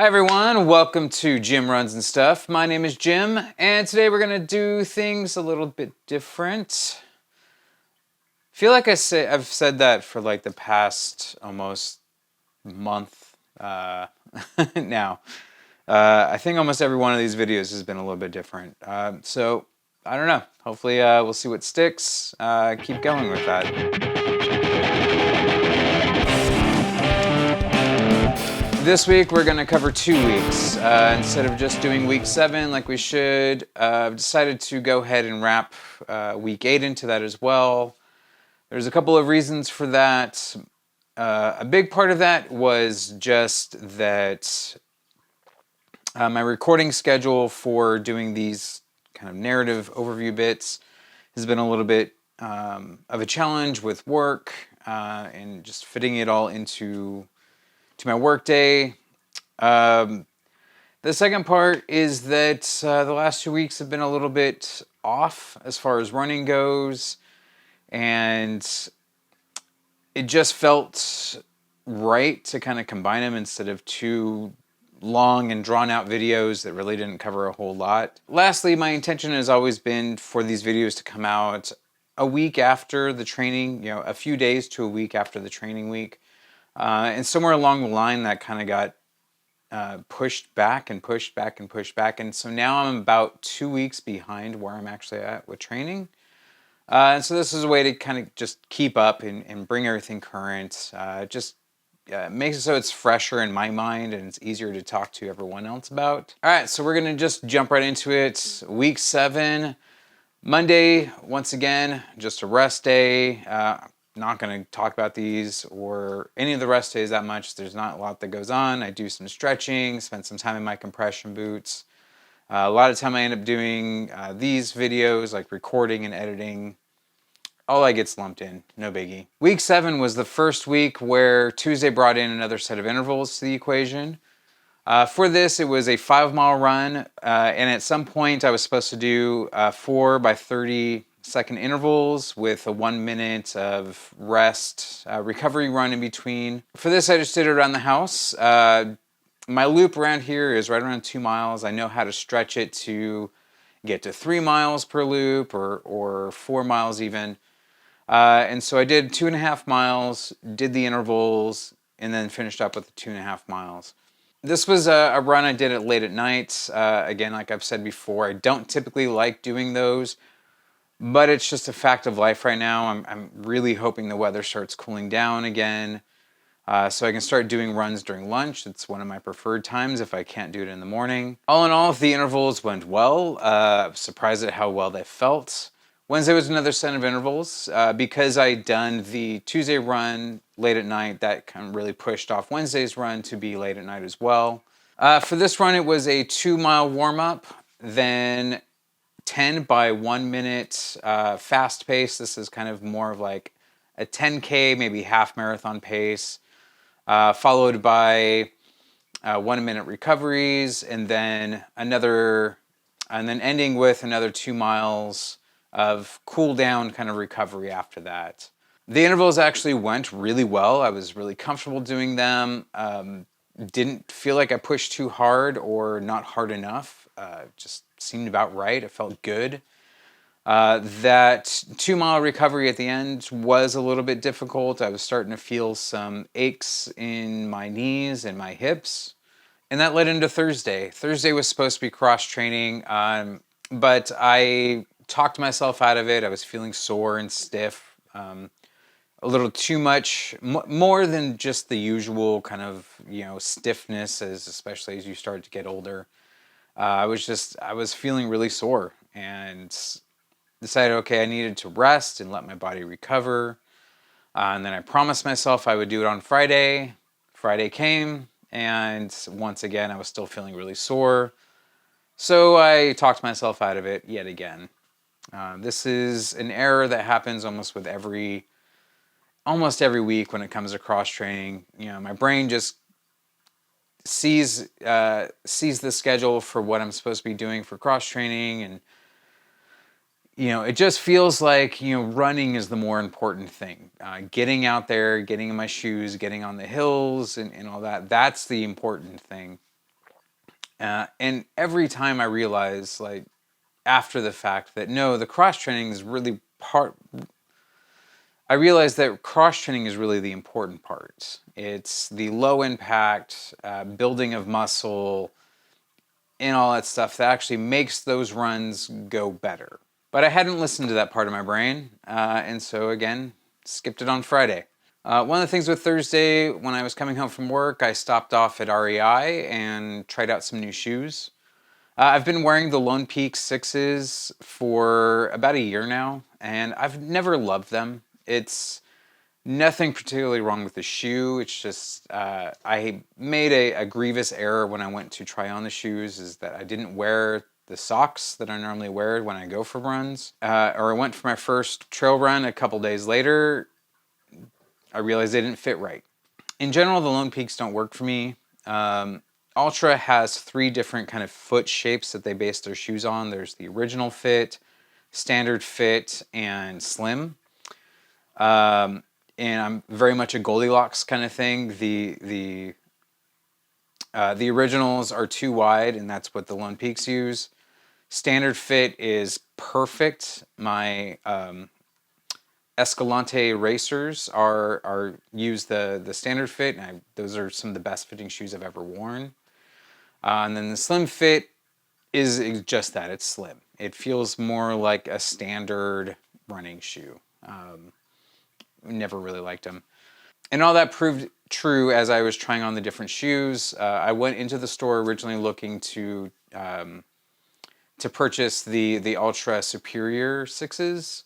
Hi everyone, welcome to Jim Runs and Stuff. My name is Jim, and today we're gonna do things a little bit different. I feel like I've said that for like the past almost month now. I think almost every one of these videos has been a little bit different. So I don't know. Hopefully we'll see what sticks. Keep going with that. This week we're going to cover 2 weeks. Instead of just doing week 7 like we should, I've decided to go ahead and wrap week 8 into that as well. There's a couple of reasons for that. A big part of that was just that my recording schedule for doing these kind of narrative overview bits has been a little bit of a challenge with work and just fitting it all into my work day. The second part is that the last 2 weeks have been a little bit off as far as running goes, and it just felt right to kind of combine them instead of two long and drawn out videos that really didn't cover a whole lot. Lastly, my intention has always been for these videos to come out a week after the training, a few days to a week after the training week. And somewhere along the line that kind of got pushed back and pushed back and pushed back. And so now I'm about 2 weeks behind where I'm actually at with training. And so this is a way to kind of just keep up and bring everything current. Just makes it so it's fresher in my mind and it's easier to talk to everyone else about. All right, so we're going to just jump right into it. Week 7, Monday, once again, just a rest day. Not going to talk about these or any of the rest days that much. There's not a lot that goes on. I do some stretching, spend some time in my compression boots. A lot of time I end up doing these videos, like recording and editing. All that gets lumped in, no biggie. Week 7 was the first week where Tuesday brought in another set of intervals to the equation. For this, it was a 5-mile run, and at some point I was supposed to do 4 by 30 second intervals with a 1 minute of rest, recovery run in between. For this, I just did it around the house. My loop around here is right around 2 miles. I know how to stretch it to get to 3 miles per loop or 4 miles even. And so I did 2.5 miles, did the intervals, and then finished up with the 2.5 miles. This was a run I did late at night. Again, like I've said before, I don't typically like doing those, but it's just a fact of life right now. I'm really hoping the weather starts cooling down again, so I can start doing runs during lunch. It's one of my preferred times if I can't do it in the morning. All in all, the intervals went well. Surprised at how well they felt. Wednesday was another set of intervals. Because I'd done the Tuesday run late at night, that kind of really pushed off Wednesday's run to be late at night as well. For this run, it was a 2-mile warm-up, then 10 by 1 minute fast pace. This is kind of more of like a 10K, maybe half marathon pace, followed by 1 minute recoveries, and then ending with another 2 miles of cool down kind of recovery after that. The intervals actually went really well. I was really comfortable doing them. Didn't feel like I pushed too hard or not hard enough. Just seemed about right. It felt good. That 2-mile recovery at the end was a little bit difficult. I was starting to feel some aches in my knees and my hips. And that led into Thursday. Thursday was supposed to be cross training, but I talked myself out of it. I was feeling sore and stiff, a little too much, more than just the usual kind of, stiffness, especially as you start to get older. I was feeling really sore and decided, okay, I needed to rest and let my body recover. And then I promised myself I would do it on Friday. Friday came, and once again, I was still feeling really sore. So I talked myself out of it yet again. This is an error that happens almost every week when it comes to cross training. My brain just sees the schedule for what I'm supposed to be doing for cross training, and it just feels like running is the more important thing. Getting out there, getting in my shoes, getting on the hills, and all that. That's the important thing. And every time I realize, like, after the fact that no, the cross training is really I realized that cross training is really the important part. It's the low impact building of muscle and all that stuff that actually makes those runs go better. But I hadn't listened to that part of my brain, and so again, skipped it on Friday. One of the things with Thursday, when I was coming home from work, I stopped off at REI and tried out some new shoes. I've been wearing the Lone Peak 6s for about a year now, and I've never loved them. It's nothing particularly wrong with the shoe. It's just I made a grievous error when I went to try on the shoes, is that I didn't wear the socks that I normally wear when I go for runs. Or I went for my first trail run a couple days later. I realized they didn't fit right. In general, the Lone Peaks don't work for me. Ultra has 3 different kind of foot shapes that they base their shoes on. There's the original fit, standard fit, and slim. And I'm very much a Goldilocks kind of thing. The originals are too wide, and that's what the Lone Peaks use. Standard fit is perfect. My Escalante racers use the standard fit, and those are some of the best fitting shoes I've ever worn. And then the slim fit is just that, it's slim. It feels more like a standard running shoe. Never really liked them. And all that proved true as I was trying on the different shoes. I went into the store originally looking to purchase the Ultra Superior 6s,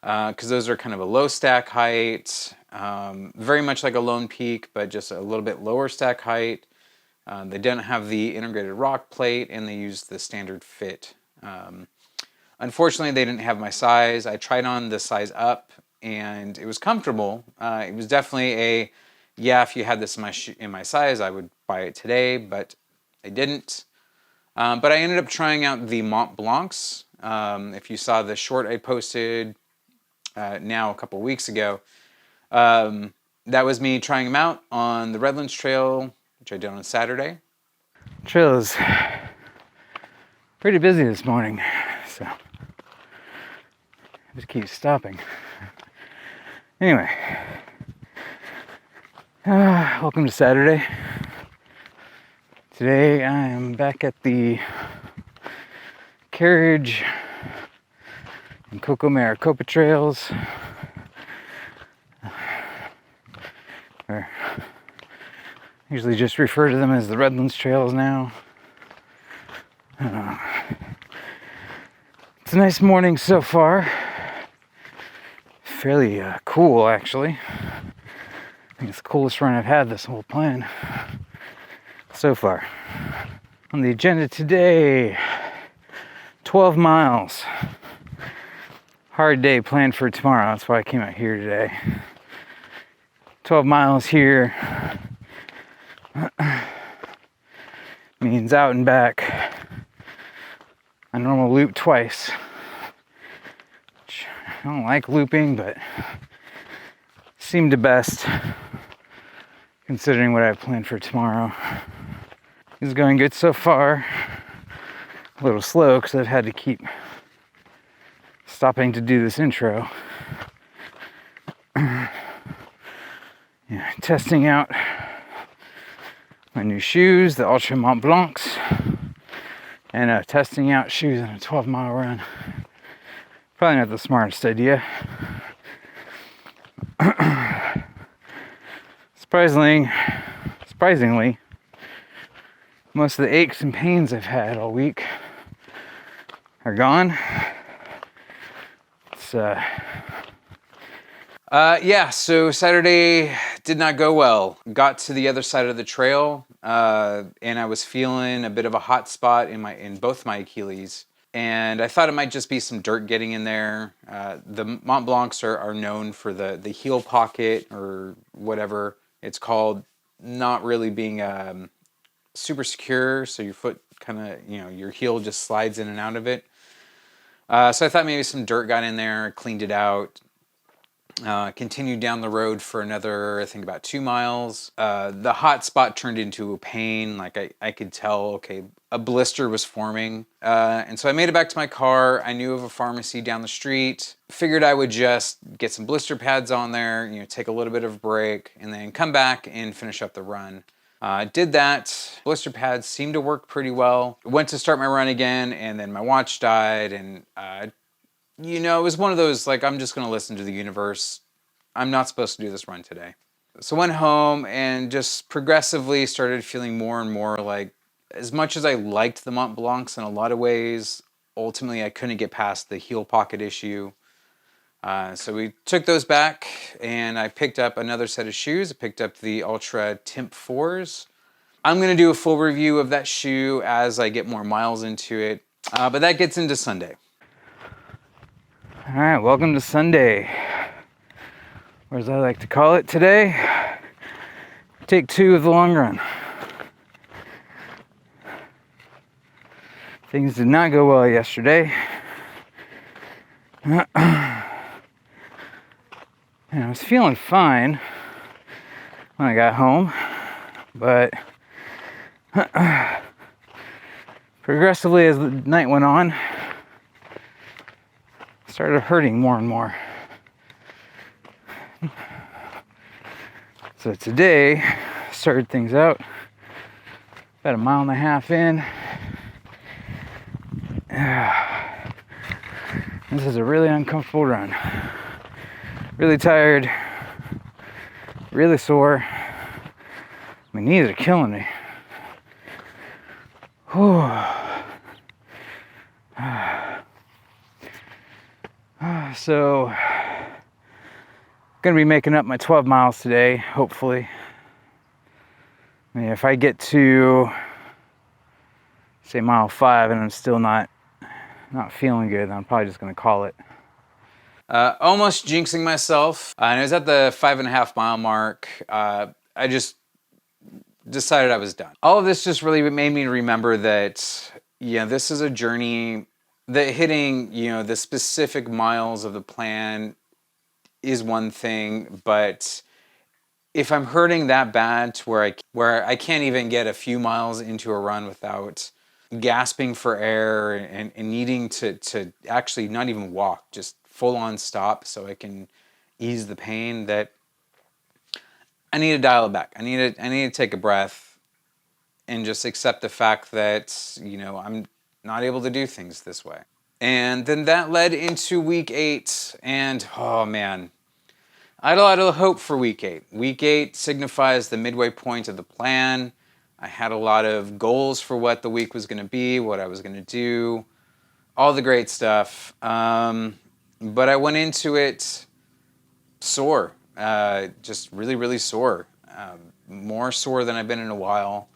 because those are kind of a low stack height, very much like a Lone Peak, but just a little bit lower stack height. They don't have the integrated rock plate, and they use the standard fit. Unfortunately, they didn't have my size. I tried on the size up, and it was comfortable. It was definitely if you had this in my size, I would buy it today, but they didn't. But I ended up trying out the Mont Blancs. If you saw the short I posted now a couple weeks ago, that was me trying them out on the Redlands Trail, which I did on Saturday. Trail is pretty busy this morning, so I just keep stopping. Anyway, welcome to Saturday. Today I am back at the Carriage and Cocomaricopa Trails. Or usually just refer to them as the Redlands Trails now. It's a nice morning so far. Fairly cool, actually. I think it's the coolest run I've had this whole plan so far. On the agenda today, 12 miles. Hard day planned for tomorrow. That's why I came out here today. 12 miles here means out and back. I normal loop twice. Which I don't like looping, but seemed the best considering what I have planned for tomorrow. This is going good so far. A little slow because I've had to keep stopping to do this intro. Testing out my new shoes, the Ultra Mont Blancs, and testing out shoes on a 12-mile run. Probably not the smartest idea. Surprisingly, most of the aches and pains I've had all week are gone. So Saturday did not go well. Got to the other side of the trail, and I was feeling a bit of a hot spot in both my Achilles. And I thought it might just be some dirt getting in there. The Mont Blancs are known for the heel pocket, or whatever it's called, not really being super secure, so your foot kind of, your heel just slides in and out of it. So I thought maybe some dirt got in there, cleaned it out. Continued down the road for another, I think, about 2 miles. The hot spot turned into a pain. Like I could tell, okay, a blister was forming. And so I made it back to my car. I knew of a pharmacy down the street. Figured I would just get some blister pads on there, take a little bit of a break, and then come back and finish up the run. Did that. Blister pads seemed to work pretty well. Went to start my run again, and then my watch died, and it was one of those, like, I'm just going to listen to the universe. I'm not supposed to do this run today. So went home and just progressively started feeling more and more like, as much as I liked the Mont Blancs in a lot of ways, ultimately I couldn't get past the heel pocket issue. So we took those back, and I picked up another set of shoes. I picked up the Ultra Timp 4s. I'm going to do a full review of that shoe as I get more miles into it. But that gets into Sunday. All right, welcome to Sunday, or as I like to call it today, take 2 of the long run. Things did not go well yesterday. And I was feeling fine when I got home, but progressively as the night went on, started hurting more and more. So today, started things out about 1.5 miles in. This is a really uncomfortable run. Really tired, really sore. My knees are killing me. So, gonna be making up my 12 miles today, hopefully. I mean, if I get to, say, mile 5 and I'm still not feeling good, then I'm probably just gonna call it. Almost jinxing myself. And I was at the 5.5 mile mark. I just decided I was done. All of this just really made me remember that, this is a journey, that hitting, the specific miles of the plan is one thing, but if I'm hurting that bad to where I can't even get a few miles into a run without gasping for air and needing to actually not even walk, just full on stop so I can ease the pain, that I need to dial it back. I need to take a breath and just accept the fact that, I'm not able to do things this way. And then that led into week 8, and oh man, I had a lot of hope for week 8. Week 8 signifies the midway point of the plan. I had a lot of goals for what the week was going to be, what I was going to do, all the great stuff. But I went into it sore, just really, really sore. More sore than I've been in a while.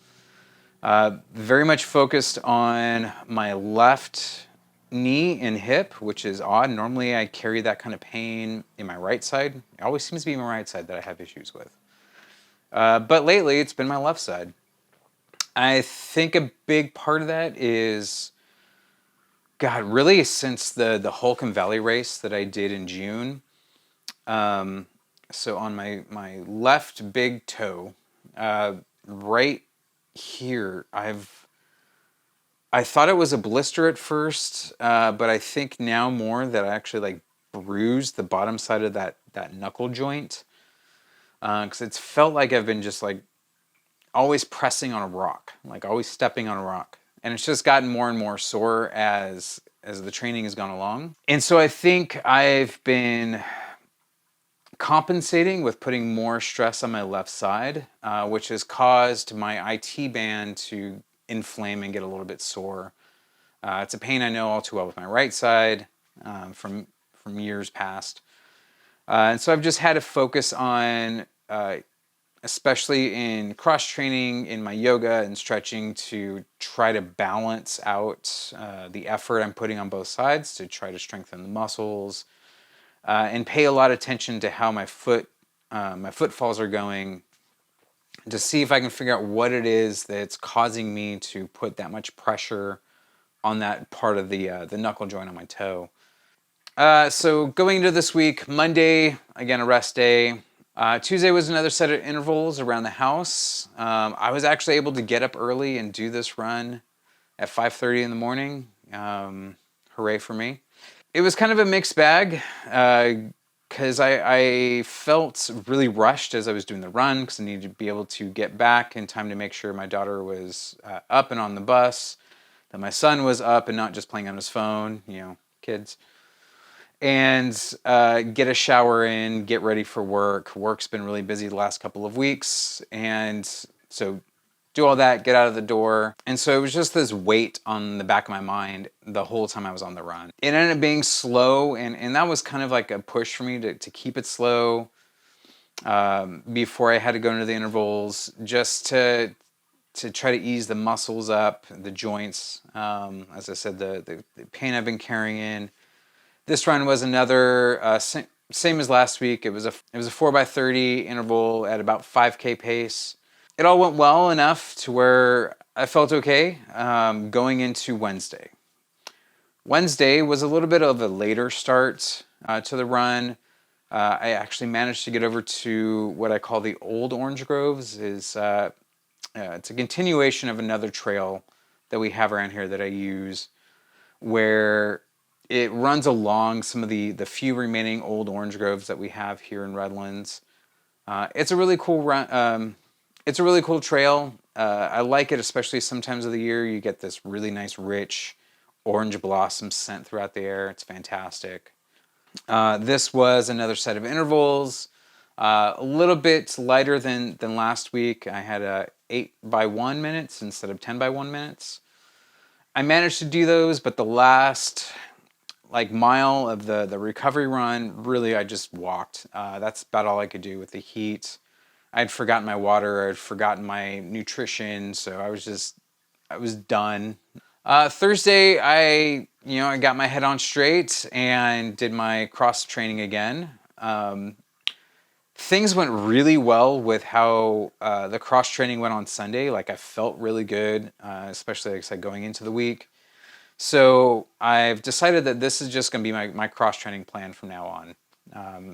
Very much focused on my left knee and hip, which is odd. Normally I carry that kind of pain in my right side. It always seems to be my right side that I have issues with. But lately it's been my left side. I think a big part of that is, God, really since the Holcomb Valley race that I did in June. So on my left big toe, right here, I thought it was a blister at first, but I think now more that I actually bruised the bottom side of that knuckle joint, because it's felt like I've been just always pressing on a rock, always stepping on a rock, and it's just gotten more and more sore as the training has gone along. And so I think I've been compensating with putting more stress on my left side, which has caused my IT band to inflame and get a little bit sore. It's a pain I know all too well with my right side from years past. And so I've just had to focus on, especially in cross training, in my yoga and stretching, to try to balance out the effort I'm putting on both sides to try to strengthen the muscles, and pay a lot of attention to how my footfalls are going, to see if I can figure out what it is that's causing me to put that much pressure on that part of the knuckle joint on my toe. So going into this week, Monday, again, a rest day. Tuesday was another set of intervals around the house. I was actually able to get up early and do this run at 5:30 in the morning. Hooray for me. It was kind of a mixed bag because I felt really rushed as I was doing the run because I needed to be able to get back in time to make sure my daughter was up and on the bus, that my son was up and not just playing on his phone, kids. And get a shower in, get ready for work. Work's been really busy the last couple of weeks. And so do all that, get out of the door. And so it was just this weight on the back of my mind the whole time I was on the run. It ended up being slow, and that was kind of like a push for me to keep it slow before I had to go into the intervals, just to try to ease the muscles up, the joints. As I said, the pain I've been carrying. This run was another, same as last week. It was a 4x30 interval at about 5K pace. It all went well enough to where I felt okay going into Wednesday. Wednesday was a little bit of a later start to the run. I actually managed to get over to what I call the Old Orange Groves. It's a continuation of another trail that we have around here that I use, where it runs along some of the few remaining old orange groves that we have here in Redlands. It's a really cool run. It's a really cool trail. I like it, especially sometimes of the year. You get this really nice, rich orange blossom scent throughout the air. It's fantastic. This was another set of intervals. A little bit lighter than last week. I had 8x1 minutes instead of 10x1 minutes. I managed to do those, but the last mile of the recovery run, really I just walked. That's about all I could do with the heat. I'd forgotten my water, I'd forgotten my nutrition, so I was done. Thursday, I got my head on straight and did my cross training again. Things went really well with how the cross training went on Sunday. I felt really good, especially like I said, going into the week. So I've decided that this is just going to be my cross training plan from now on.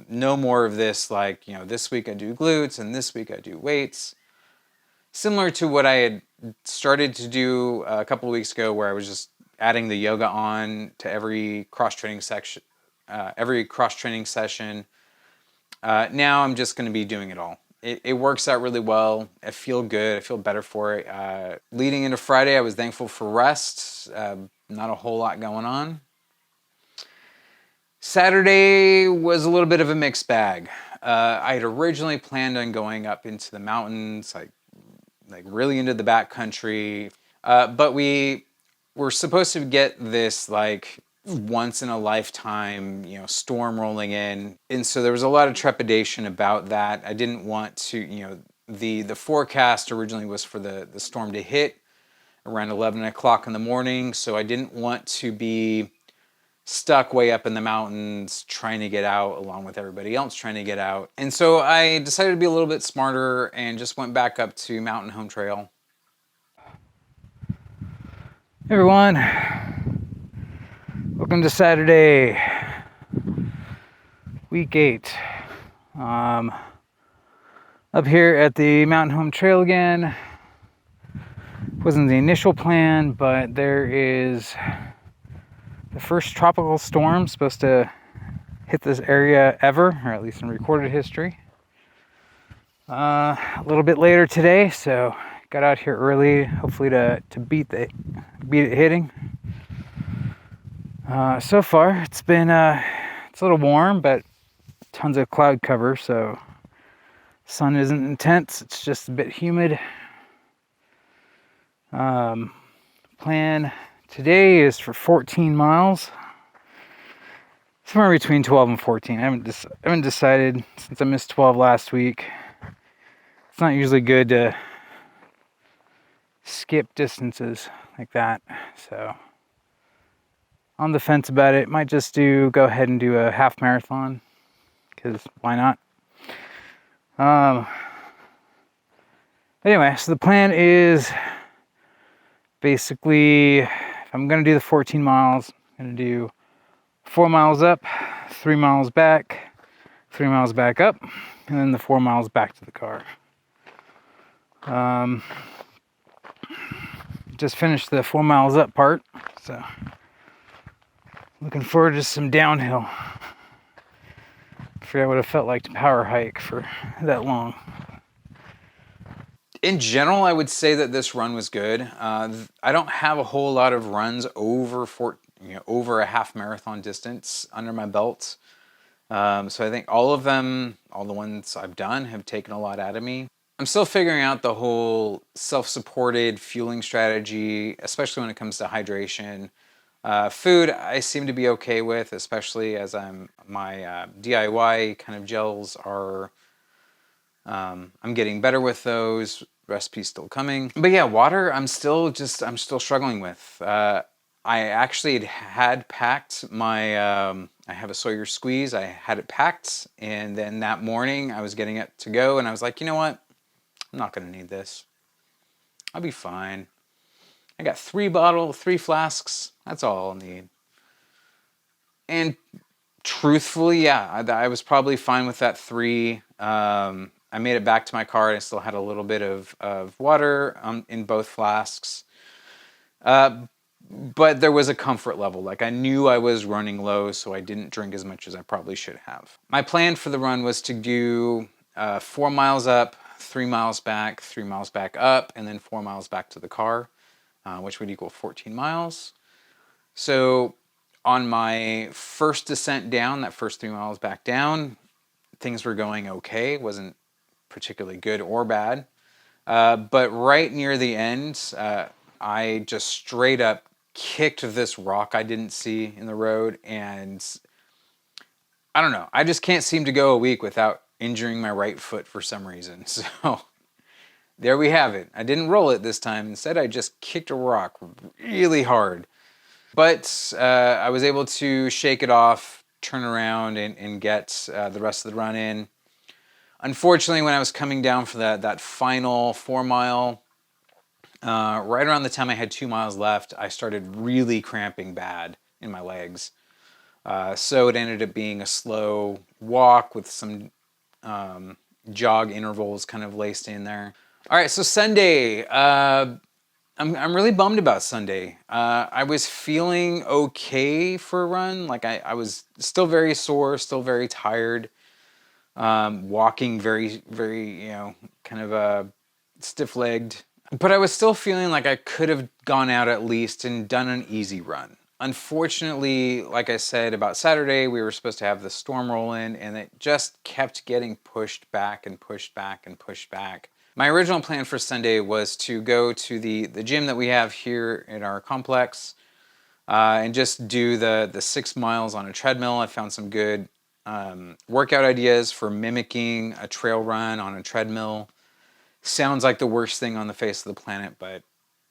No more of this this week I do glutes and this week I do weights. Similar to what I had started to do a couple of weeks ago, where I was just adding the yoga on to every cross training session. Now I'm just going to be doing it all. It works out really well. I feel good. I feel better for it. Leading into Friday, I was thankful for rest. Not a whole lot going on. Saturday was a little bit of a mixed bag. I had originally planned on going up into the mountains, like really into the backcountry. But we were supposed to get this once in a lifetime, storm rolling in. And so there was a lot of trepidation about that. I didn't want to, the forecast originally was for the storm to hit around 11 o'clock in the morning. So I didn't want to be stuck way up in the mountains trying to get out along with everybody else trying to get out. And so I decided to be a little bit smarter and just went back up to Mountain Home Trail. Hey everyone, welcome to Saturday, week 8. Up here at the Mountain Home Trail again. Wasn't the initial plan, but there is the first tropical storm supposed to hit this area ever, or at least in recorded history. A little bit later today, so got out here early, hopefully to beat it hitting. So far, it's been it's a little warm, but tons of cloud cover, so sun isn't intense. It's just a bit humid. Plan today is for 14 miles, somewhere between 12 and 14. I haven't decided, since I missed 12 last week. It's not usually good to skip distances like that, so on the fence about it. Might just go ahead and do a half marathon, because why not? Anyway, so the plan is basically, if I'm going to do the 14 miles, I'm going to do 4 miles up, 3 miles back, 3 miles back up, and then the 4 miles back to the car. Just finished the 4 miles up part, so looking forward to some downhill. I forgot what it felt like to power hike for that long. In general, I would say that this run was good. I don't have a whole lot of runs over over a half marathon distance under my belt. So I think all of them, all the ones I've done, have taken a lot out of me. I'm still figuring out the whole self-supported fueling strategy, especially when it comes to hydration. Food, I seem to be okay with, especially as my DIY kind of gels are. I'm getting better with those. Recipes still coming, but yeah, water. I'm still struggling with. I actually had packed my. I have a Sawyer squeeze. I had it packed, and then that morning I was getting it to go, and I was like, you know what? I'm not gonna need this. I'll be fine. I got 3 flasks. That's all I'll need. And truthfully, yeah, I was probably fine with that 3. I made it back to my car and I still had a little bit of water in both flasks. But there was a comfort level. Like I knew I was running low, so I didn't drink as much as I probably should have. My plan for the run was to do 4 miles up, 3 miles back, 3 miles back up, and then 4 miles back to the car, which would equal 14 miles. So on my first descent down, that first 3 miles back down, things were going okay. It wasn't particularly good or bad. But right near the end, I just straight up kicked this rock I didn't see in the road, and I don't know. I just can't seem to go a week without injuring my right foot for some reason. So there we have it. I didn't roll it this time. Instead, I just kicked a rock really hard. But I was able to shake it off, turn around, and get the rest of the run in. Unfortunately, when I was coming down for that final 4 mile, right around the time I had 2 miles left, I started really cramping bad in my legs. So it ended up being a slow walk with some jog intervals kind of laced in there. All right, so Sunday. I'm really bummed about Sunday. I was feeling okay for a run. Like I was still very sore, still very tired. Walking very, very, kind of stiff-legged. But I was still feeling like I could have gone out at least and done an easy run. Unfortunately, like I said about Saturday, we were supposed to have the storm roll in, and it just kept getting pushed back and pushed back and pushed back. My original plan for Sunday was to go to the gym that we have here in our complex and just do the 6 miles on a treadmill. I found some good workout ideas for mimicking a trail run on a treadmill. Sounds like the worst thing on the face of the planet, but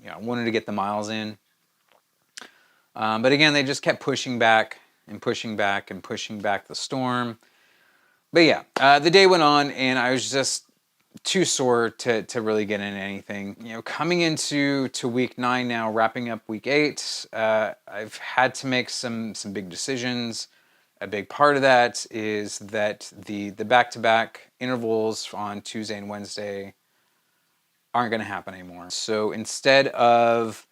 I wanted to get the miles in. But again, they just kept pushing back and pushing back and pushing back the storm. But yeah, the day went on and I was just too sore to really get into anything. Coming into week 9 now, wrapping up week 8, I've had to make some big decisions. A big part of that is that the back-to-back intervals on Tuesday and Wednesday aren't going to happen anymore. So instead of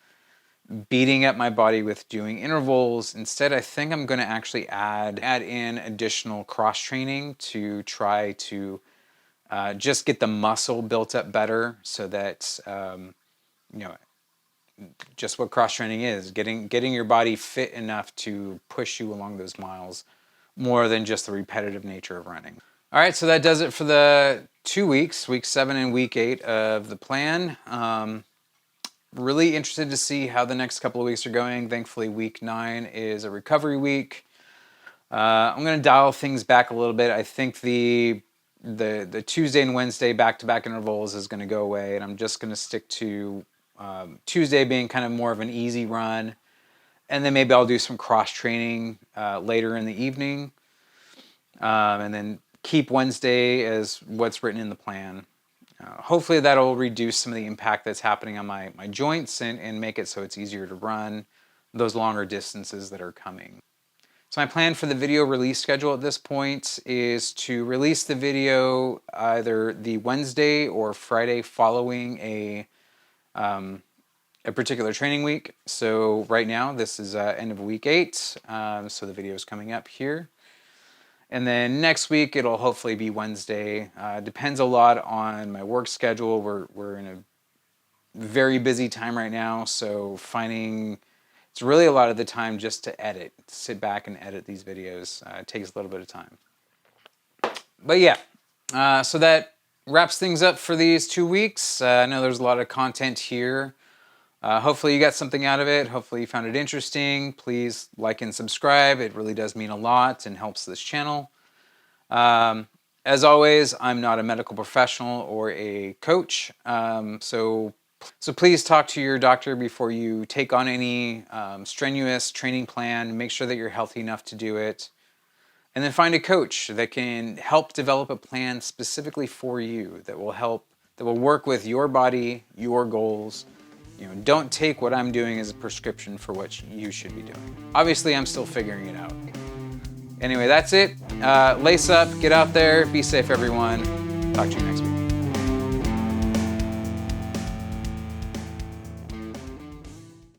beating up my body with doing intervals, instead I think I'm going to actually add in additional cross training to try to just get the muscle built up better, so that just what cross training is, getting your body fit enough to push you along those miles more than just the repetitive nature of running. All right, so that does it for the 2 weeks, week 7 and week 8 of the plan. Really interested to see how the next couple of weeks are going. Thankfully, week 9 is a recovery week. I'm going to dial things back a little bit. I think the Tuesday and Wednesday back-to-back intervals is going to go away, and I'm just going to stick to Tuesday being kind of more of an easy run, and then maybe I'll do some cross training later in the evening, and then keep Wednesday as what's written in the plan. Hopefully that'll reduce some of the impact that's happening on my joints and make it so it's easier to run those longer distances that are coming. So my plan for the video release schedule at this point is to release the video either the Wednesday or Friday following a particular training week. So right now, this is end of week 8, so the video is coming up here. And then next week, it'll hopefully be Wednesday. Depends a lot on my work schedule. We're in a very busy time right now, so it's really a lot of the time just to edit, sit back and edit these videos. It takes a little bit of time. But yeah, so that wraps things up for these 2 weeks. I know there's a lot of content here. Hopefully you got something out of it. Hopefully you found it interesting. Please like and subscribe. It really does mean a lot and helps this channel. As always, I'm not a medical professional or a coach, so please talk to your doctor before you take on any strenuous training plan. Make sure that you're healthy enough to do it. And then find a coach that can help develop a plan specifically for you that will work with your body, your goals. Don't take what I'm doing as a prescription for what you should be doing. Obviously, I'm still figuring it out. Anyway, that's it. Lace up, get out there, be safe, everyone. Talk to you next week.